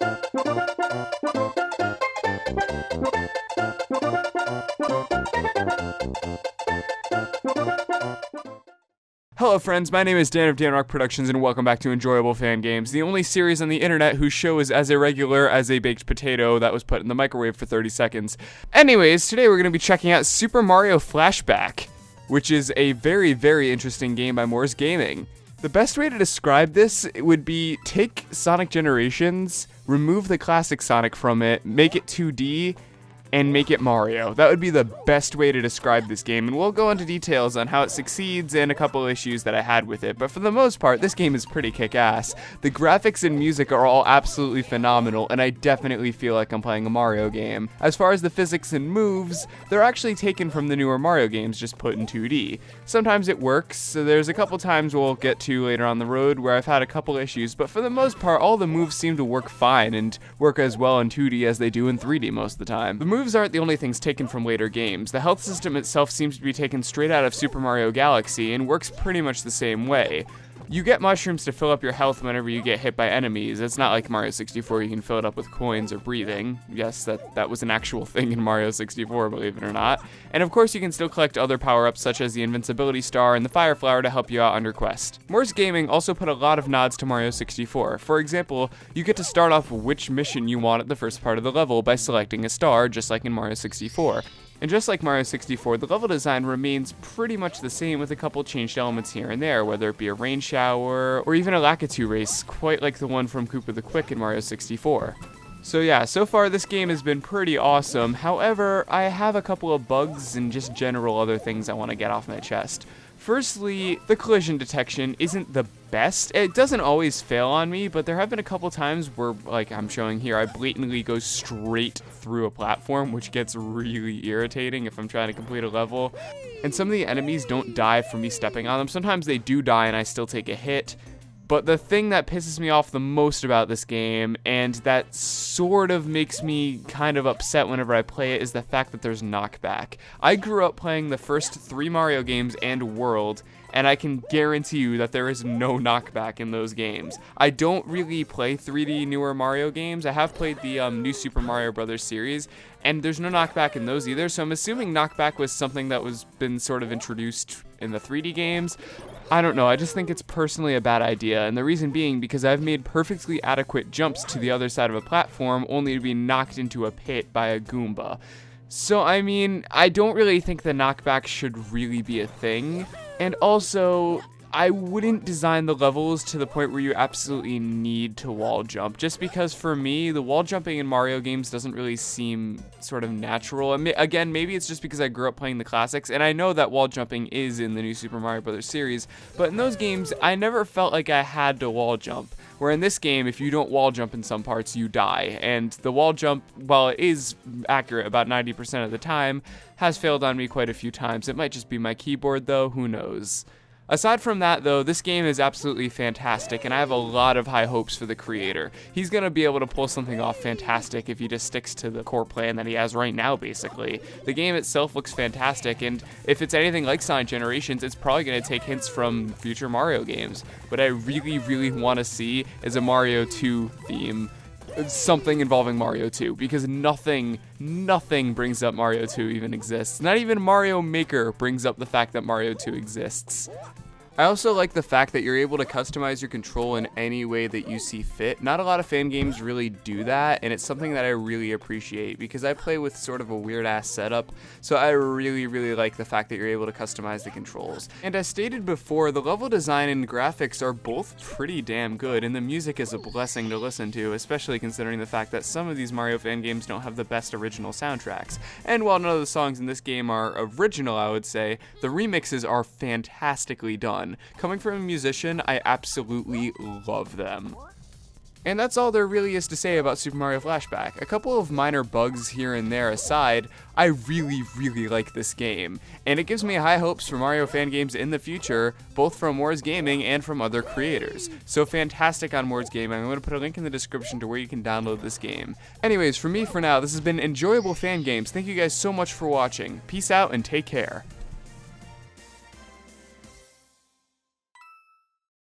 Hello friends, my name is Dan of DanRock Productions and welcome back to Enjoyable Fan Games, the only series on the internet whose show is as irregular as a baked potato that was put in the microwave for 30 seconds. Anyways, today we're going to be checking out Super Mario Flashback, which is a very, very interesting game by Moores Gaming. The best way to describe this would be take Sonic Generations, remove the classic Sonic from it, make it 2D, and make it Mario. That would be the best way to describe this game, and we'll go into details on how it succeeds and a couple issues that I had with it, but for the most part, this game is pretty kick-ass. The graphics and music are all absolutely phenomenal, and I definitely feel like I'm playing a Mario game. As far as the physics and moves, they're actually taken from the newer Mario games, just put in 2D. Sometimes it works, so there's a couple times we'll get to later on the road where I've had a couple issues, but for the most part, all the moves seem to work fine and work as well in 2D as they do in 3D most of the time. The moves aren't the only things taken from later games. The health system itself seems to be taken straight out of Super Mario Galaxy and works pretty much the same way. You get mushrooms to fill up your health whenever you get hit by enemies. It's not like Mario 64, you can fill it up with coins or breathing. Yes, that was an actual thing in Mario 64, believe it or not. And of course you can still collect other power-ups such as the Invincibility Star and the Fire Flower to help you out under quest. Moores Gaming also put a lot of nods to Mario 64. For example, you get to start off which mission you want at the first part of the level by selecting a star, just like in Mario 64. And just like Mario 64, the level design remains pretty much the same with a couple changed elements here and there, whether it be a rain shower or even a Lakitu race, quite like the one from Koopa the Quick in Mario 64. So yeah, so far this game has been pretty awesome. However, I have a couple of bugs and just general other things I want to get off my chest. Firstly, the collision detection isn't the best. It doesn't always fail on me, but there have been a couple times where, like I'm showing here, I blatantly go straight through a platform, which gets really irritating if I'm trying to complete a level. And some of the enemies don't die from me stepping on them. Sometimes they do die and I still take a hit. But the thing that pisses me off the most about this game, and that sort of makes me kind of upset whenever I play it, is the fact that there's knockback. I grew up playing the first 3 Mario games and World, and I can guarantee you that there is no knockback in those games. I don't really play 3D newer Mario games. I have played the new Super Mario Bros. Series, and there's no knockback in those either, so I'm assuming knockback was something that was been sort of introduced in the 3D games. I don't know, I just think it's personally a bad idea, and the reason being because I've made perfectly adequate jumps to the other side of a platform only to be knocked into a pit by a Goomba. So, I mean, I don't really think the knockback should really be a thing, and also, I wouldn't design the levels to the point where you absolutely need to wall jump, just because for me, the wall jumping in Mario games doesn't really seem sort of natural. Again, maybe it's just because I grew up playing the classics, and I know that wall jumping is in the new Super Mario Bros. Series, but in those games, I never felt like I had to wall jump. Where in this game, if you don't wall jump in some parts, you die, and the wall jump, while it is accurate about 90% of the time, has failed on me quite a few times. It might just be my keyboard though, who knows. Aside from that, though, this game is absolutely fantastic, and I have a lot of high hopes for the creator. He's going to be able to pull something off fantastic if he just sticks to the core plan that he has right now, basically. The game itself looks fantastic, and if it's anything like Sonic Generations, it's probably going to take hints from future Mario games. What I really, really want to see is a Mario 2 theme. Something involving Mario 2, because nothing brings up Mario 2 even exists. Not even Mario Maker brings up the fact that Mario 2 exists. I also like the fact that you're able to customize your control in any way that you see fit. Not a lot of fan games really do that, and it's something that I really appreciate because I play with sort of a weird-ass setup, so I really, really like the fact that you're able to customize the controls. And as stated before, the level design and graphics are both pretty damn good, and the music is a blessing to listen to, especially considering the fact that some of these Mario fan games don't have the best original soundtracks. And while none of the songs in this game are original, I would say, the remixes are fantastically done. Coming from a musician, I absolutely love them. And that's all there really is to say about Super Mario Flashback. A couple of minor bugs here and there aside, I really, really like this game. And it gives me high hopes for Mario fan games in the future, both from Moores Gaming and from other creators. So fantastic on Moores Gaming. I'm going to put a link in the description to where you can download this game. Anyways, for me for now, this has been Enjoyable Fan Games. Thank you guys so much for watching. Peace out and take care.